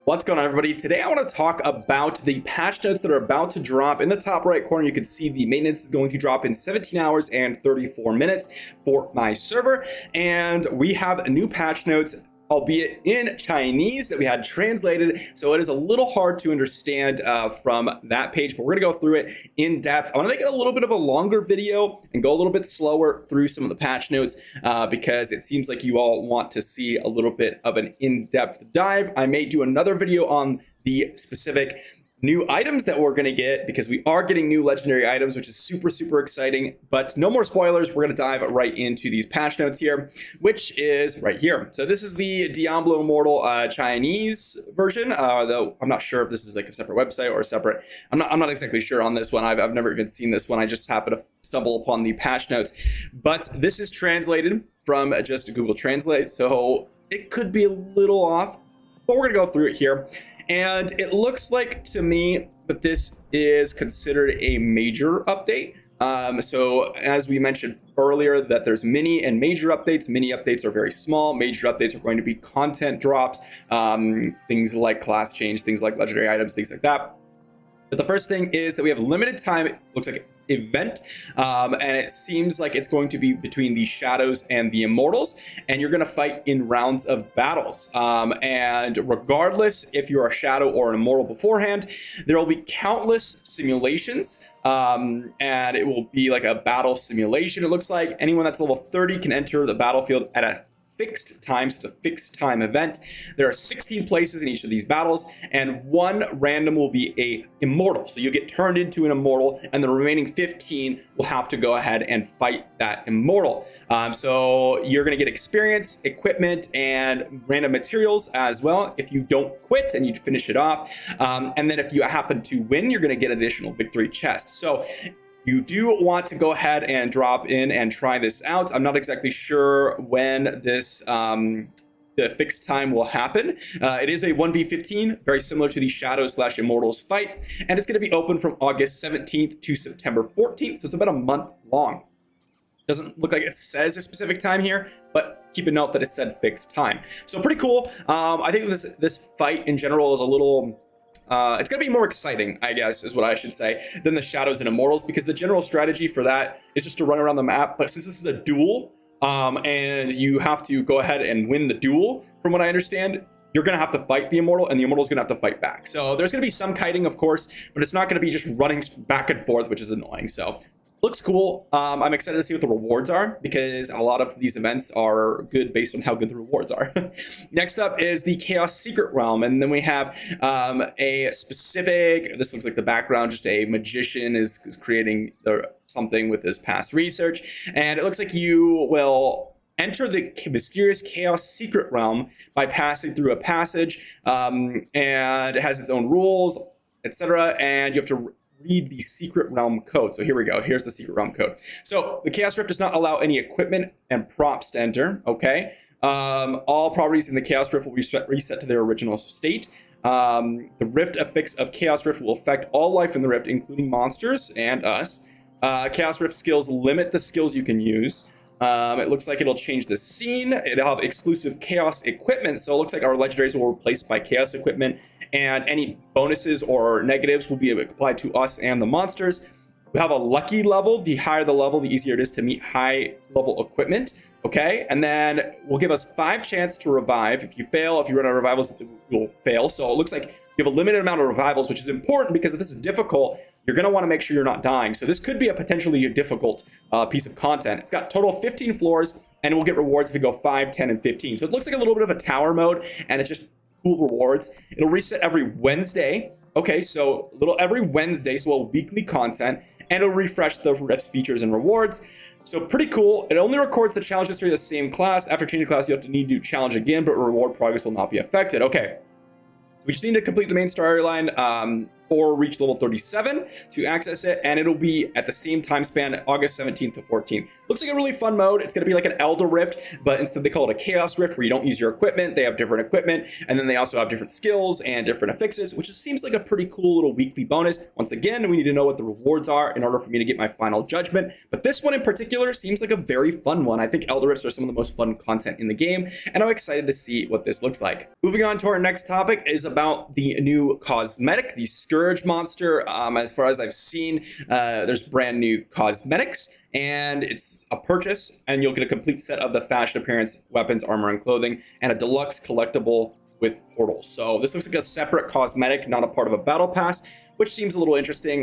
What's going on, everybody? Today I want to talk about the patch notes that are about to drop. In the top right corner, you can see the maintenance is going to drop in 17 hours and 34 minutes for my server. And we have new patch notes, albeit in Chinese, that we had translated. So it is a little hard to understand from that page, but we're gonna go through it in depth. I wanna make it a little bit of a longer video and go a little bit slower through some of the patch notes because it seems like you all want to see a little bit of an in-depth dive. I may do another video on the specific new items that we're going to get, because we are getting new legendary items, which is super exciting. But no more spoilers, we're going to dive right into these patch notes here, which is right here. So this is the Diablo Immortal Chinese version, though I'm not sure if this is like a separate website or a separate, I'm not exactly sure on this one. I've never even seen this one. I just happened to stumble upon the patch notes, but this is translated from just Google Translate, so it could be a little off, but we're going to go through it here. And it looks like to me that this is considered a major update. So as we mentioned earlier, that there's mini and major updates. Mini updates are very small. Major updates are going to be content drops, things like class change, things like legendary items, things like that. But the first thing is that we have limited time, it looks like event, and it seems like it's going to be between the Shadows and the Immortals, and you're going to fight in rounds of battles. And regardless if you're a Shadow or an Immortal beforehand, there will be countless simulations, and it will be like a battle simulation. It looks like anyone that's level 30 can enter the battlefield at a fixed time, so it's a fixed time event. There are 16 places in each of these battles, and one random will be a immortal. So you get turned into an immortal, and the remaining 15 will have to go ahead and fight that immortal. So you're going to get experience, equipment, and random materials as well if you don't quit and you finish it off. And then if you happen to win, you're going to get additional victory chests. So you do want to go ahead and drop in and try this out. I'm not exactly sure when this the fixed time will happen. It is a 1v15, very similar to the Shadows/Immortals fight, and it's going to be open from August 17th to September 14th, so it's about a month long. Doesn't look like it says a specific time here, but keep a note that it said fixed time. So pretty cool. I think this fight in general is a little... it's going to be more exciting, I guess, is what I should say, than the Shadows and Immortals, because the general strategy for that is just to run around the map. But since this is a duel, and you have to go ahead and win the duel, from what I understand, you're going to have to fight the Immortal, and the Immortal is going to have to fight back. So there's going to be some kiting, of course, but it's not going to be just running back and forth, which is annoying. So looks cool. I'm excited to see what the rewards are, because a lot of these events are good based on how good the rewards are. Next up is the Chaos Secret Realm, and then we have a specific, this looks like the background, just a magician is creating something with his past research, and it looks like you will enter the mysterious Chaos Secret Realm by passing through a passage, and it has its own rules, etc., and you have to read the secret realm code. So here we go. Here's the secret realm code. So the Chaos Rift does not allow any equipment and props to enter. Okay. All properties in the Chaos Rift will be reset to their original state. The Rift effects of Chaos Rift will affect all life in the Rift, including monsters and us. Chaos Rift skills limit the skills you can use. It looks like it'll change the scene. It'll have exclusive Chaos equipment. So it looks like our legendaries will be replaced by Chaos equipment, and any bonuses or negatives will be applied to us and the monsters. We have a lucky level. The higher the level, the easier it is to meet high level equipment. Okay, and then we'll give us 5 chances to revive. If you fail, if you run out of revivals, you'll fail. So it looks like you have a limited amount of revivals, which is important, because if this is difficult, you're going to want to make sure you're not dying. So this could be a potentially difficult piece of content. It's got total 15 floors, and we'll get rewards if we go 5, 10, and 15. So it looks like a little bit of a tower mode, and it's just cool rewards. It'll reset every Wednesday. Okay, so every Wednesday, so a weekly content, and it'll refresh the Rift's features and rewards. So pretty cool. It only records the challenge history of the same class. After changing class, you have to need to challenge again, but reward progress will not be affected. Okay. We just need to complete the main storyline. or reach level 37 to access it, and it'll be at the same time span, August 17th to 14th. Looks like a really fun mode. It's going to be like an Elder Rift, but instead they call it a Chaos Rift, where you don't use your equipment. They have different equipment, and then they also have different skills and different affixes, which just seems like a pretty cool little weekly bonus. Once again, we need to know what the rewards are in order for me to get my final judgment, but this one in particular seems like a very fun one. I think Elder Rifts are some of the most fun content in the game, and I'm excited to see what this looks like. Moving on to our next topic is about the new cosmetic, the Scourge monster. As far as I've seen, there's brand new cosmetics, and it's a purchase, and you'll get a complete set of the fashion appearance, weapons, armor, and clothing, and a deluxe collectible with portals. So this looks like a separate cosmetic, not a part of a battle pass, which seems a little interesting.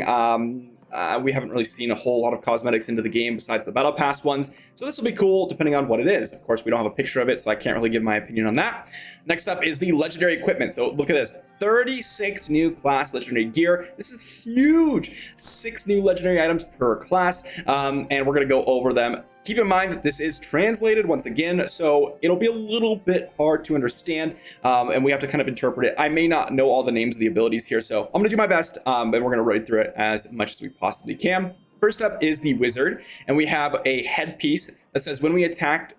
We haven't really seen a whole lot of cosmetics into the game besides the battle pass ones, so this will be cool depending on what it is. Of course, we don't have a picture of it, so I can't really give my opinion on that. Next up is the legendary equipment. So look at this, 36 new class legendary gear. This is huge. 6 new legendary items per class, and we're going to go over them. Keep in mind that this is translated once again, so it'll be a little bit hard to understand, and we have to kind of interpret it. I may not know all the names of the abilities here, so I'm going to do my best, and we're going to read through it as much as we possibly can. First up is the wizard, and we have a headpiece that says when we attack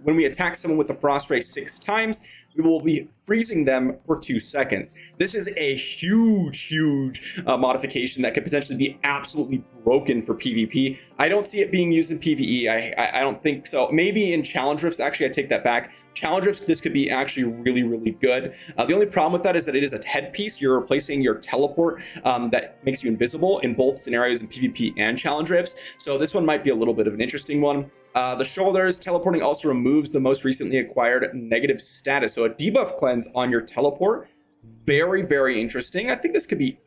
someone with the frost ray 6 times, we will be freezing them for 2 seconds. This is a huge modification that could potentially be absolutely broken for PvP. I don't see it being used in PvE. I don't think so. Maybe in challenge rifts. Actually, I take that back. Challenge rifts, this could be actually really good. The only problem with that is that it is a headpiece. You're replacing your teleport that makes you invisible in both scenarios in PvP and challenge rifts. So this one might be a little bit of an interesting one. The shoulders, teleporting also removes the most recently acquired negative status. So a debuff cleanse on your teleport. Very interesting. I think this could be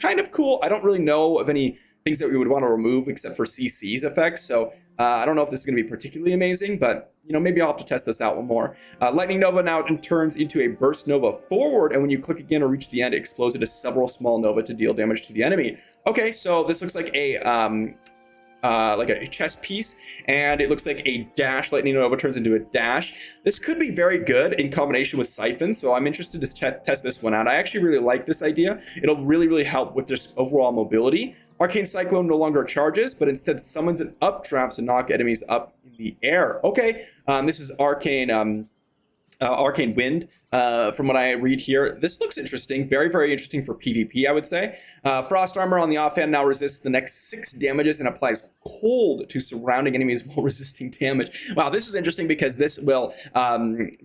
kind of cool. I don't really know of any things that we would want to remove except for CC's effects. So I don't know if this is going to be particularly amazing, but maybe I'll have to test this out one more. Lightning Nova now turns into a Burst Nova forward, and when you click again or reach the end, it explodes into several small Nova to deal damage to the enemy. Okay, so this looks like a chess piece, and it looks like a dash. Lightning Nova turns into a dash. This could be very good in combination with Siphon, so I'm interested to test this one out. I actually really like this idea. It'll really help with just overall mobility. Arcane Cyclone no longer charges, but instead summons an updraft to knock enemies up in the air. Okay, this is Arcane Wind. From what I read here, this looks interesting. Very interesting for PvP, I would say. Frost Armor on the offhand now resists the next 6 damages and applies cold to surrounding enemies while resisting damage. Wow, this is interesting because this will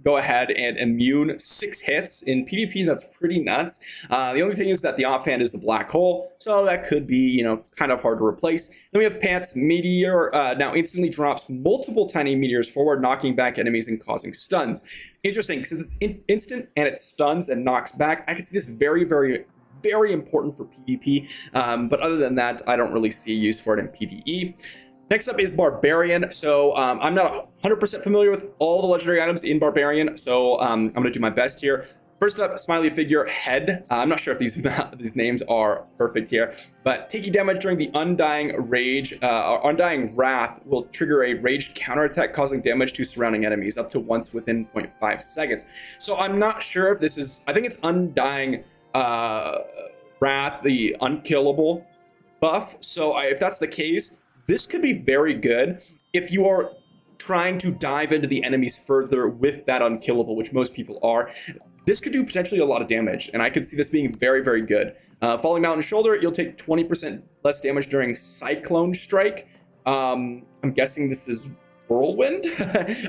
go ahead and immune 6 hits. In PvP, that's pretty nuts. The only thing is that the offhand is the black hole, so that could be, kind of hard to replace. Then we have Pants Meteor, now instantly drops multiple tiny meteors forward, knocking back enemies and causing stuns. Interesting, since it's instant and it stuns and knocks back, I can see this very important for PvP, but other than that, I don't really see a use for it in PvE. Next up is Barbarian. So I'm not 100% familiar with all the legendary items in Barbarian, so I'm going to do my best here. First up, smiley figure head. I'm not sure if these names are perfect here, but taking damage during the Undying Wrath will trigger a raged counterattack, causing damage to surrounding enemies up to once within 0.5 seconds. So I'm not sure if this is, I think it's Undying Wrath, the unkillable buff. So if that's the case, this could be very good if you are trying to dive into the enemies further with that unkillable, which most people are. This could do potentially a lot of damage, and I could see this being very good. Falling Mountain Shoulder, you'll take 20% less damage during Cyclone Strike. I'm guessing this is Whirlwind,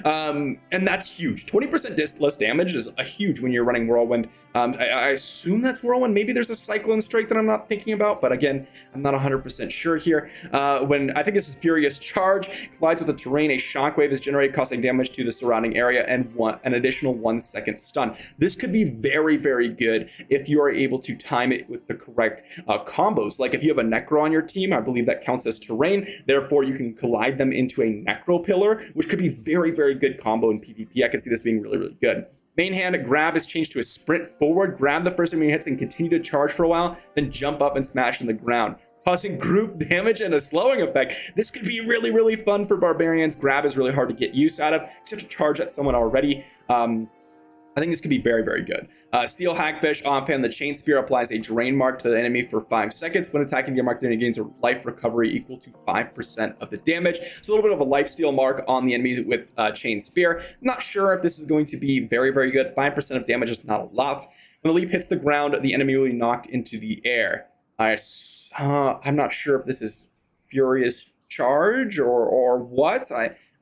and that's huge. 20% less damage is a huge when you're running Whirlwind. I assume that's Whirlwind. Maybe there's a Cyclone Strike that I'm not thinking about, but again, I'm not 100% sure here. When I think this is Furious Charge, collides with the terrain, a shockwave is generated, causing damage to the surrounding area and an additional 1 second stun. This could be very good if you are able to time it with the correct combos. Like if you have a Necro on your team, I believe that counts as terrain. Therefore, you can collide them into a Necro Pillar, which could be very good combo in PvP. I can see this being really good. Main hand grab is changed to a sprint forward, grab the first enemy hits and continue to charge for a while, then jump up and smash in the ground, causing group damage and a slowing effect. This could be really fun for Barbarians. Grab is really hard to get use out of, except to charge at someone already. I think this could be very, very good. Steel Hagfish offhand, the Chain Spear applies a drain mark to the enemy for 5 seconds. When attacking the mark, the enemy gains a life recovery equal to 5% of the damage. So a little bit of a life steal mark on the enemy with Chain Spear. Not sure if this is going to be very, very good. 5% of damage is not a lot. When the leap hits the ground, the enemy will be knocked into the air. I'm not sure if this is Furious Charge or what.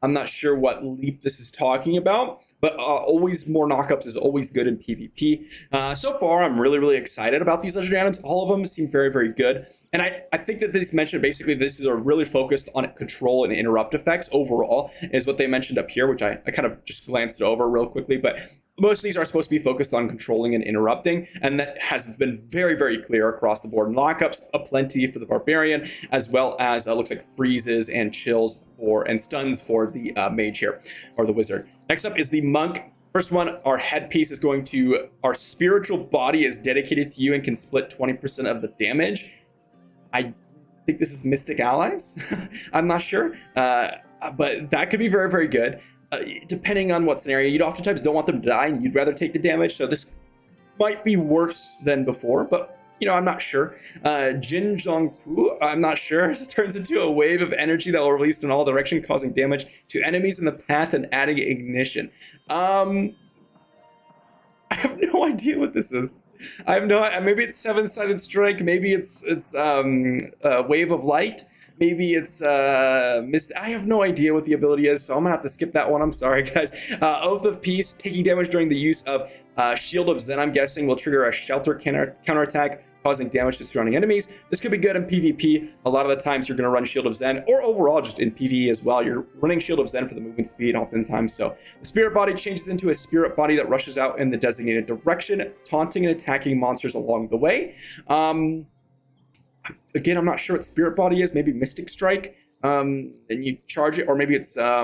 I'm not sure what leap this is talking about. But always more knockups is always good in PvP. So far, I'm really, really excited about these legendary items. All of them seem very, very good. And I think that these mentioned basically this is really focused on control and interrupt effects overall is what they mentioned up here, which I kind of just glanced over real quickly. But most of these are supposed to be focused on controlling and interrupting, and that has been very, very clear across the board. Knockups aplenty for the Barbarian, as well as looks like freezes and chills and stuns for the mage here, or the wizard. Next up is the monk. First one, our headpiece is going to, our spiritual body is dedicated to you and can split 20% of the damage. I think this is Mystic Allies. I'm not sure, but that could be very, very good. Depending on what scenario, you'd oftentimes don't want them to die and you'd rather take the damage. So this might be worse than before, but you know, I'm not sure. Jin Zhongpu, I'm not sure. This turns into a wave of energy that will release in all directions, causing damage to enemies in the path and adding ignition. I have no idea what this is. I have no. Maybe it's seven-sided strike. Maybe it's wave of light. Maybe it's mist. I have no idea what the ability is, so I'm gonna have to skip that one. I'm sorry, guys. Oath of Peace, taking damage during the use of Shield of Zen, I'm guessing, will trigger a shelter counterattack, causing damage to surrounding enemies. This could be good in PvP. A lot of the times you're gonna run Shield of Zen, or overall just in PvE as well. You're running Shield of Zen for the movement speed oftentimes. So the spirit body changes into a spirit body that rushes out in the designated direction, taunting and attacking monsters along the way. Again, I'm not sure what Spirit Body is. Maybe Mystic Strike. And you charge it, or maybe it's I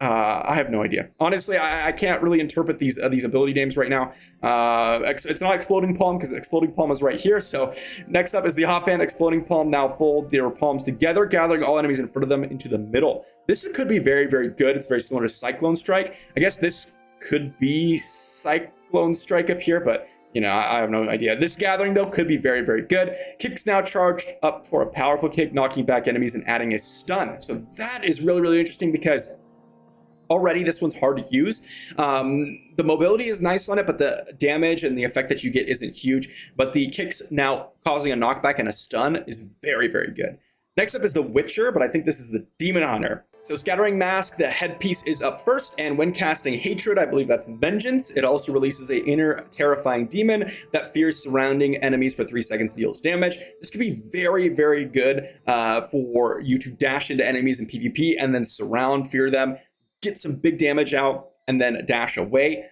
have no idea. Honestly, I can't really interpret these ability names right now. It's not Exploding Palm because Exploding Palm is right here. So next up is the offhand. Exploding Palm. Now fold their palms together, gathering all enemies in front of them into the middle. This could be very, very good. It's very similar to Cyclone Strike. I guess this could be Cyclone Strike up here, but you know, I have no idea. This gathering, though, could be very, very good. Kick's now charged up for a powerful kick, knocking back enemies and adding a stun. So that is really, really interesting because already this one's hard to use. The mobility is nice on it, but the damage and the effect that you get isn't huge. But the kicks now causing a knockback and a stun is very, very good. Next up is the Witcher, but I think this is the Demon Hunter. So Scattering Mask, the headpiece is up first, and when casting Hatred, I believe that's Vengeance, it also releases an inner terrifying demon that fears surrounding enemies for 3 seconds, deals damage. This could be very, very good for you to dash into enemies in PvP and then surround, fear them, get some big damage out, and then dash away.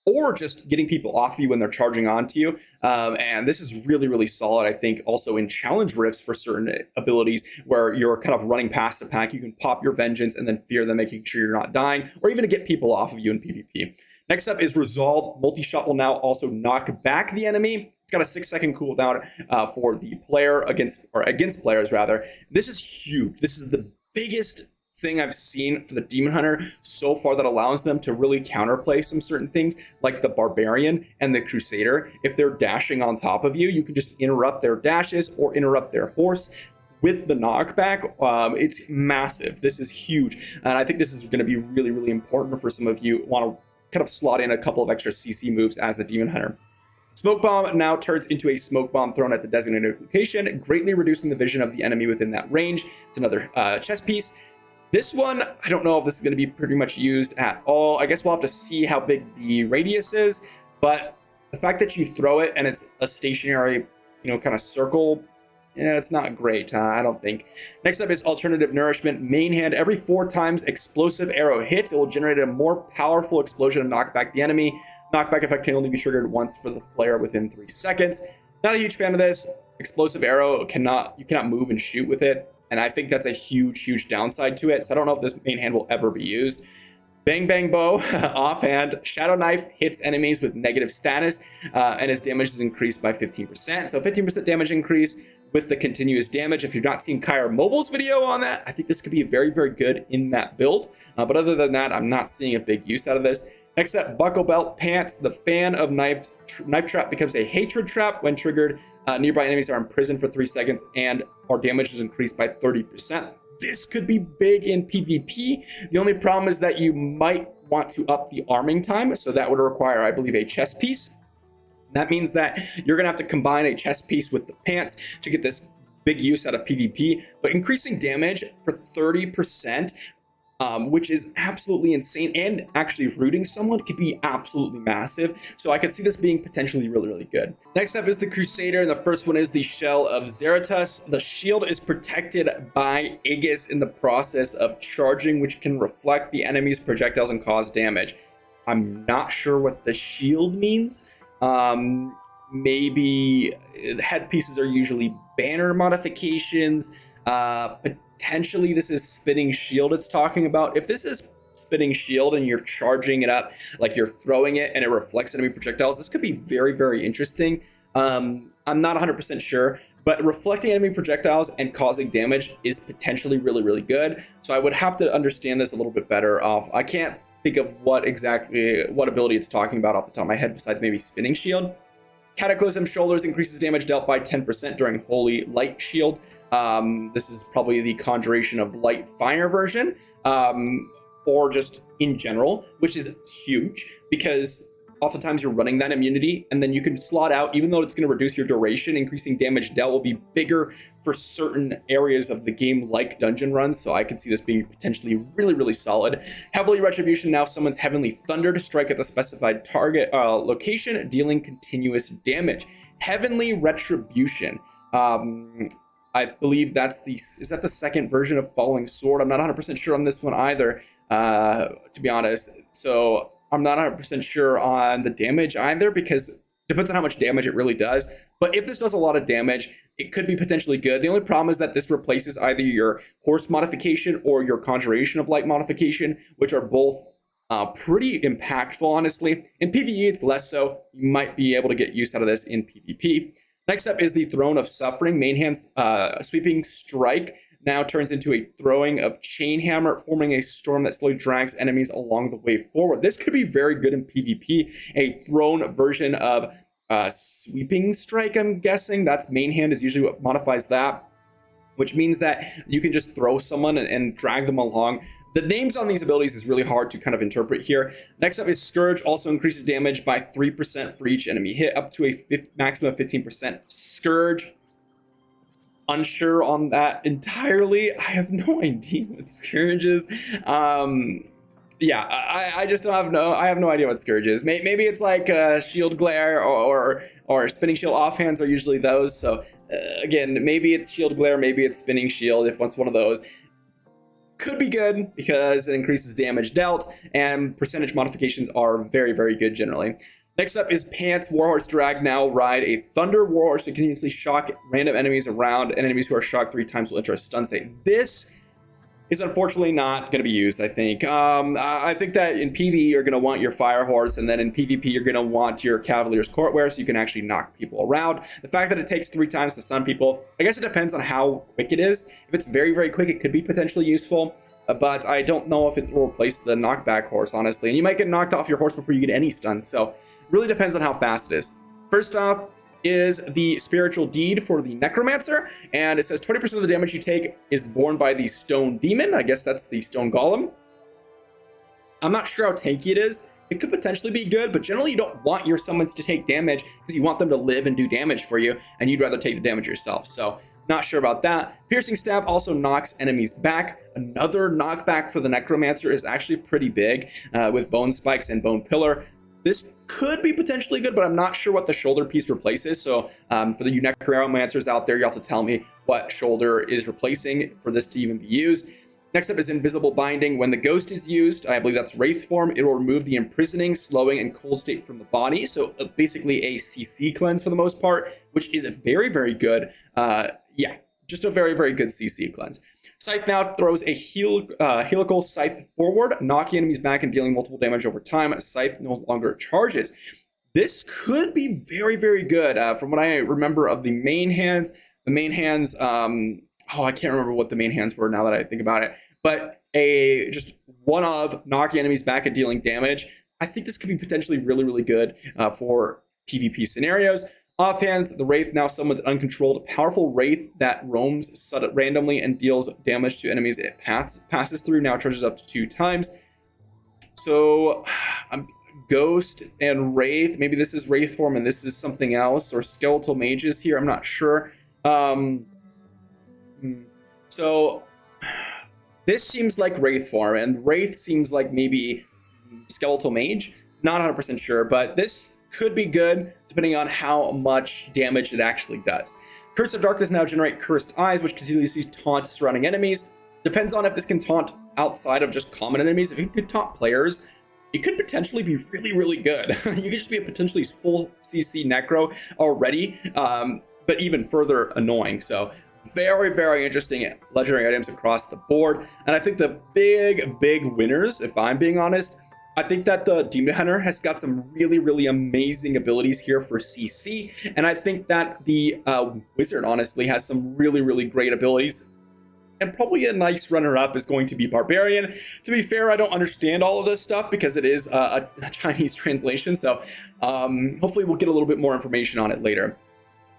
Or just getting people off you when they're charging onto you. And this is really, really solid, I think, also in challenge rifts for certain abilities where you're kind of running past a pack. You can pop your Vengeance and then fear them, making sure you're not dying, or even to get people off of you in PvP. Next up is Resolve. Multi-shot will now also knock back the enemy. It's got a 6-second cooldown for the player against players, rather. This is huge. This is the biggest thing I've seen for the Demon Hunter so far that allows them to really counterplay some certain things like the Barbarian and the Crusader. If they're dashing on top of you, you can just interrupt their dashes or interrupt their horse with the knockback. It's massive. This is huge. And I think this is going to be really, really important for some of you who want to kind of slot in a couple of extra CC moves as the Demon Hunter. Smoke Bomb now turns into a smoke bomb thrown at the designated location, greatly reducing the vision of the enemy within that range. It's another chess piece. This one, I don't know if this is going to be pretty much used at all. I guess we'll have to see how big the radius is, but the fact that you throw it and it's a stationary, kind of circle, yeah, it's not great, I don't think. Next up is Alternative Nourishment. Main hand, every 4 times explosive arrow hits, it will generate a more powerful explosion and knock back the enemy. Knockback effect can only be triggered once for the player within 3 seconds. Not a huge fan of this. Explosive arrow, you cannot move and shoot with it. And I think that's a huge, huge downside to it. So I don't know if this main hand will ever be used. Bang Bang Bow, offhand. Shadow Knife hits enemies with negative status, and its damage is increased by 15%. So 15% damage increase with the continuous damage. If you're not seeing Kyra Mobile's video on that, I think this could be very, very good in that build. But other than that, I'm not seeing a big use out of this. Next up, buckle belt pants. The fan of knife trap becomes a hatred trap. When triggered, nearby enemies are imprisoned for 3 seconds and our damage is increased by 30%. This could be big in PvP. The only problem is that you might want to up the arming time, so that would require, I believe, a chest piece. That means that you're gonna have to combine a chest piece with the pants to get this big use out of PvP, but increasing damage for 30%, which is absolutely insane, and actually rooting someone could be absolutely massive. So I could see this being potentially really, really good. Next up is the Crusader, and the first one is the Shell of Zeratus. The shield is protected by Aegis in the process of charging, which can reflect the enemy's projectiles and cause damage. I'm not sure what the shield means. Maybe headpieces are usually banner modifications. Potentially this is spinning shield it's talking about. If this is spinning shield and you're charging it up, like you're throwing it and it reflects enemy projectiles, this could be very, very interesting. I'm not 100% sure, but reflecting enemy projectiles and causing damage is potentially really, really good. So I would have to understand this a little bit better off. I can't think of what ability it's talking about off the top of my head besides maybe spinning shield. Cataclysm Shoulders increases damage dealt by 10% during Holy Light Shield. This is probably the Conjuration of Light Fire version, or just in general, which is huge because oftentimes you're running that immunity and then you can slot out, even though it's going to reduce your duration, increasing damage dealt will be bigger for certain areas of the game like dungeon runs. So I could see this being potentially really, really solid. Heavenly Retribution now summons Heavenly Thunder to strike at the specified target location, dealing continuous damage. Heavenly Retribution. I believe is that the second version of Falling Sword? I'm not 100% sure on this one either, to be honest. So I'm not 100% sure on the damage either, because it depends on how much damage it really does. But if this does a lot of damage, it could be potentially good. The only problem is that this replaces either your Horse modification or your Conjuration of Light modification, which are both pretty impactful, honestly. In PvE, it's less so. You might be able to get use out of this in PvP. Next up is the Throne of Suffering. Main hand's sweeping strike now turns into a throwing of chain hammer, forming a storm that slowly drags enemies along the way forward. This could be very good in PvP. A thrown version of sweeping strike, I'm guessing. That's main hand is usually what modifies that, which means that you can just throw someone and drag them along. The names on these abilities is really hard to kind of interpret here. Next up is Scourge, also increases damage by 3% for each enemy hit, up to a maximum of 15%. Scourge, unsure on that entirely. I have no idea what Scourge is. Yeah, I just don't have I have no idea what Scourge is. Maybe it's like Shield Glare or Spinning Shield. Offhands are usually those. So again, maybe it's Shield Glare, maybe it's Spinning Shield. If it's one of those, could be good because it increases damage dealt, and percentage modifications are very, very good generally. Next up is Pants. Warhorse Drag now ride a Thunder Warhorse to continuously shock random enemies around, and enemies who are shocked 3 times will enter a stun state. This is unfortunately not going to be used, I think. I think that in PvE, you're going to want your Fire Horse, and then in PvP, you're going to want your Cavalier's Courtwear so you can actually knock people around. The fact that it takes 3 times to stun people, I guess it depends on how quick it is. If it's very, very quick, it could be potentially useful, but I don't know if it will replace the knockback horse, honestly. And you might get knocked off your horse before you get any stuns, so it really depends on how fast it is. First off is the Spiritual Deed for the Necromancer, and it says 20% of the damage you take is borne by the Stone Demon. I guess that's the Stone Golem. I'm not sure how tanky it is. It could potentially be good, but generally you don't want your summons to take damage because you want them to live and do damage for you, and you'd rather take the damage yourself. So not sure about that. Piercing Stab also knocks enemies back. Another knockback for the Necromancer is actually pretty big with Bone Spikes and Bone Pillar. This could be potentially good, but I'm not sure what the shoulder piece replaces. So for the Necromancers out there, you have to tell me what shoulder is replacing for this to even be used. Next up is Invisible Binding. When the Ghost is used, I believe that's Wraith form, it will remove the imprisoning, slowing, and cold state from the body. So basically a CC cleanse for the most part, which is a very, very good, yeah, just a very, very good CC cleanse. Scythe now throws a helical scythe forward, knocking enemies back and dealing multiple damage over time. Scythe no longer charges. This could be very, very good. From what I remember of the main hands, oh, I can't remember what the main hands were now that I think about it, but just one of knocking enemies back and dealing damage. I think this could be potentially really, really good for PvP scenarios. Offhand, the Wraith now summons an uncontrolled, powerful Wraith that roams randomly and deals damage to enemies it passes through, now charges up to 2 times. So, Ghost and Wraith, maybe this is Wraith form and this is something else, or Skeletal Mages here, I'm not sure. So, this seems like Wraith form, and Wraith seems like maybe Skeletal Mage. Not 100% sure, but this could be good depending on how much damage it actually does. Curse of Darkness now generate Cursed Eyes, which continuously taunt surrounding enemies. Depends on if this can taunt outside of just common enemies. If it could taunt players, it could potentially be really, really good. You could just be a potentially full CC Necro already, but even further annoying. So very, very interesting legendary items across the board. And I think the big winners, if I'm being honest, I think that the Demon Hunter has got some really, really amazing abilities here for CC. And I think that the Wizard, honestly, has some really, really great abilities. And probably a nice runner-up is going to be Barbarian. To be fair, I don't understand all of this stuff because it is a Chinese translation. So hopefully we'll get a little bit more information on it later.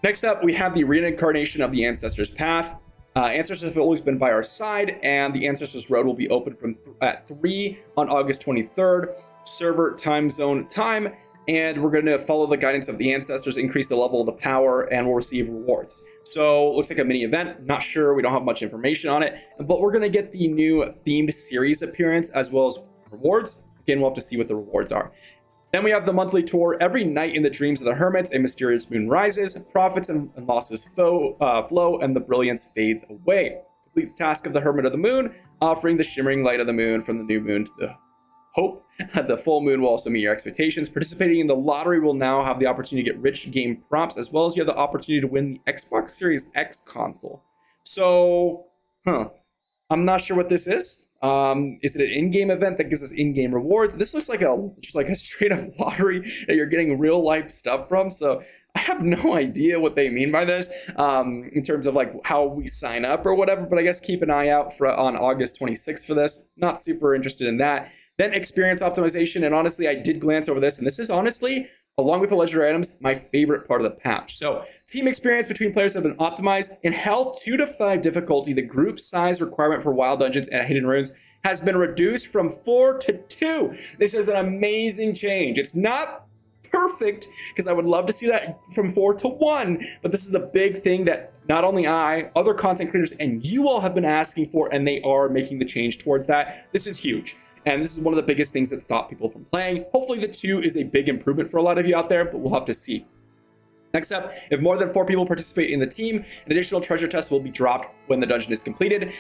Next up, we have the reincarnation of the Ancestors Path. Ancestors have always been by our side, and the Ancestors Road will be open at 3 on August 23rd, server time zone time, and we're going to follow the guidance of the Ancestors, increase the level of the power, and we'll receive rewards. So looks like a mini event. Not sure, we don't have much information on it, but we're going to get the new themed series appearance as well as rewards. Again, we'll have to see what the rewards are. Then we have the monthly tour. Every night in the dreams of the hermits, a mysterious moon rises, profits and losses flow, and the brilliance fades away. Complete the task of the hermit of the moon, offering the shimmering light of the moon from the new moon to the hope. The full moon will also meet your expectations. Participating in the lottery will now have the opportunity to get rich game props, as well as you have the opportunity to win the Xbox Series X console. So, I'm not sure what this is. Is it an in-game event that gives us in-game rewards? This looks like just like a straight-up lottery that you're getting real-life stuff from. So I have no idea what they mean by this in terms of like how we sign up or whatever. But I guess keep an eye out on August 26th for this. Not super interested in that. Then experience optimization. And honestly, I did glance over this. And this is honestly, along with the legendary items, my favorite part of the patch. So team experience between players have been optimized. In Hell 2 to 5 difficulty, the group size requirement for wild dungeons and hidden runes has been reduced from 4 to 2. This is an amazing change. It's not perfect because I would love to see that from 4 to 1, but this is the big thing that not only I, other content creators, and you all have been asking for, and they are making the change towards that. This is huge. And this is one of the biggest things that stop people from playing. Hopefully the 2 is a big improvement for a lot of you out there, but we'll have to see. Next up, if more than 4 people participate in the team, an additional treasure chest will be dropped when the dungeon is completed. It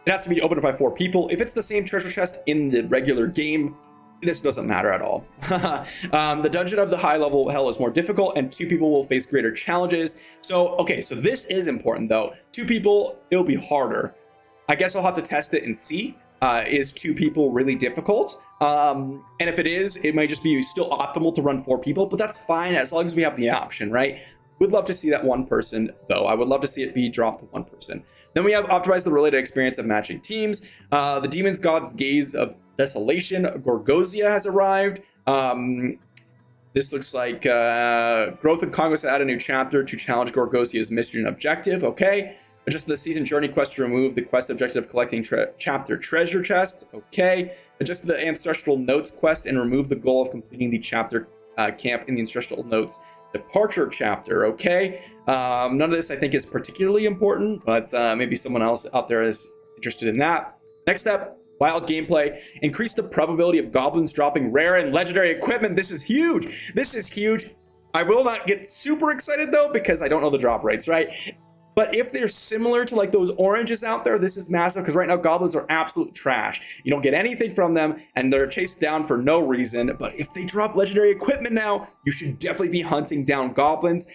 has to be opened by 4 people. If it's the same treasure chest in the regular game, this doesn't matter at all. The dungeon of the high level hell is more difficult, and 2 people will face greater challenges. So, okay, so this is important though. 2 people, it'll be harder. I guess I'll have to test it and see. Is 2 people really difficult? And if it is, it might just be still optimal to run 4 people, but that's fine as long as we have the option, right? Would love to see that 1 person though. I would love to see it be dropped to 1 person. Then we have optimized the related experience of matching teams. The Demon's God's Gaze of Desolation, Gorgosia has arrived. This looks like Growth and Conquest add a new chapter to challenge Gorgosia's mission and objective. Okay. Adjust the season journey quest to remove the quest objective of collecting chapter treasure chests. Okay. Adjust the ancestral notes quest and remove the goal of completing the chapter camp in the ancestral notes departure chapter. Okay. None of this I think is particularly important, but maybe someone else out there is interested in that. Next up, wild gameplay. Increase the probability of goblins dropping rare and legendary equipment. This is huge. This is huge. I will not get super excited though because I don't know the drop rates, right? But if they're similar to like those oranges out there, this is massive because right now goblins are absolute trash. You don't get anything from them and they're chased down for no reason. But if they drop legendary equipment now, you should definitely be hunting down goblins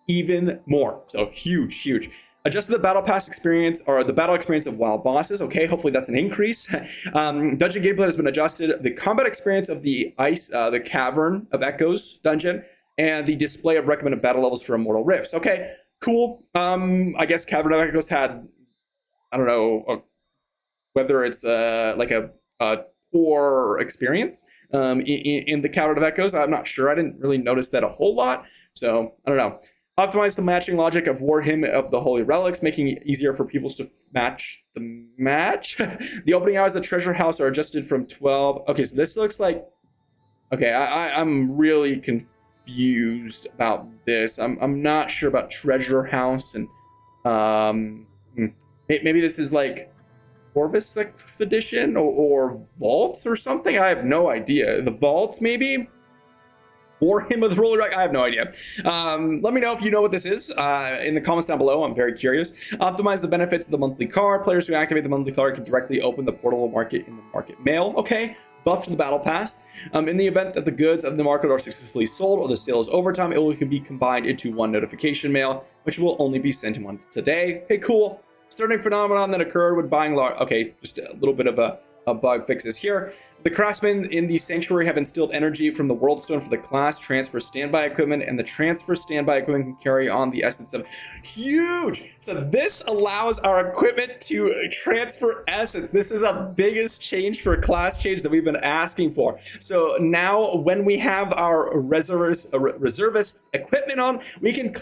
even more. So huge, huge. Adjust the battle pass experience or the battle experience of wild bosses. Okay, hopefully that's an increase. Dungeon gameplay has been adjusted. The combat experience of the the Cavern of Echoes dungeon, and the display of recommended battle levels for Immortal Rifts. Okay. Cool. I guess Cavern of Echoes had, I don't know, whether it's like a poor experience in the Coward of Echoes. I'm not sure. I didn't really notice that a whole lot. So I don't know. Optimize the matching logic of War Hymn of the Holy Relics, making it easier for people to match the match. The opening hours of the Treasure House are adjusted from 12. Okay, so this looks like... Okay, I'm really confused about this. I'm not sure about Treasure House, and maybe this is like Corvus Expedition or Vaults or something. I have no idea. The Vaults, maybe? Or Hymn of the Roller Rack. I have no idea. Let me know if you know what this is in the comments down below. I'm very curious. Optimize the benefits of the monthly card. Players who activate the monthly card can directly open the portable market in the market mail. Okay. Buff to the battle pass. In the event that the goods of the market are successfully sold or the sale is overtime, it can be combined into one notification mail, which will only be sent once a day. Okay, cool. Starting phenomenon that occurred when buying large... Okay, just a little bit of a bug fixes here. The craftsmen in the sanctuary have instilled energy from the world stone for the class transfer standby equipment, and the transfer standby equipment can carry on the essence of... Huge! So this allows our equipment to transfer essence. This is a biggest change for class change that we've been asking for. So now when we have our reservist equipment on, we can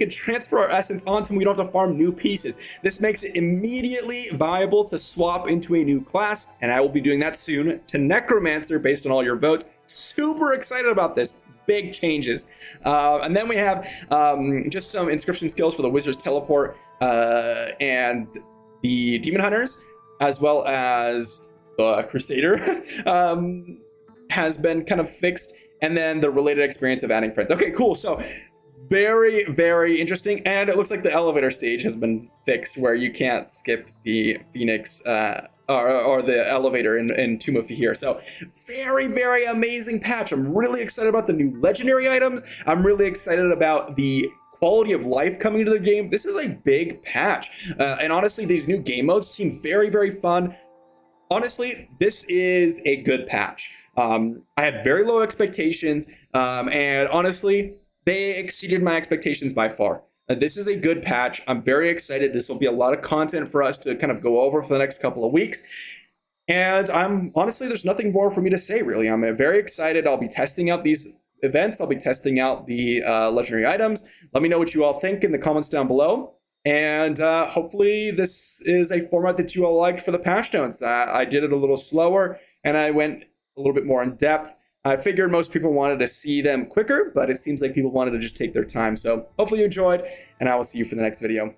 transfer our essence onto them. We don't have to farm new pieces. This makes it immediately viable to swap into a new class, and I will be doing that soon to Necromancer based on all your votes. Super excited about this. Big changes. And then we have just some inscription skills for the Wizard's Teleport and the Demon Hunters, as well as the Crusader has been kind of fixed. And then the related experience of adding friends. Okay, cool. So very, very interesting. And it looks like the elevator stage has been fixed where you can't skip the Phoenix or the elevator in Tomb of Fihir. So very, very amazing patch. I'm really excited about the new legendary items. I'm really excited about the quality of life coming into the game. This is a big patch. And honestly, these new game modes seem very, very fun. Honestly, this is a good patch. I had very low expectations, and honestly, they exceeded my expectations by far. This is a good patch. I'm very excited. This will be a lot of content for us to kind of go over for the next couple of weeks. And honestly, there's nothing more for me to say, really. I'm very excited. I'll be testing out these events. I'll be testing out the legendary items. Let me know what you all think in the comments down below. And hopefully this is a format that you all liked for the patch notes. I did it a little slower, and I went a little bit more in depth. I figured most people wanted to see them quicker, but it seems like people wanted to just take their time. So hopefully you enjoyed, and I will see you for the next video.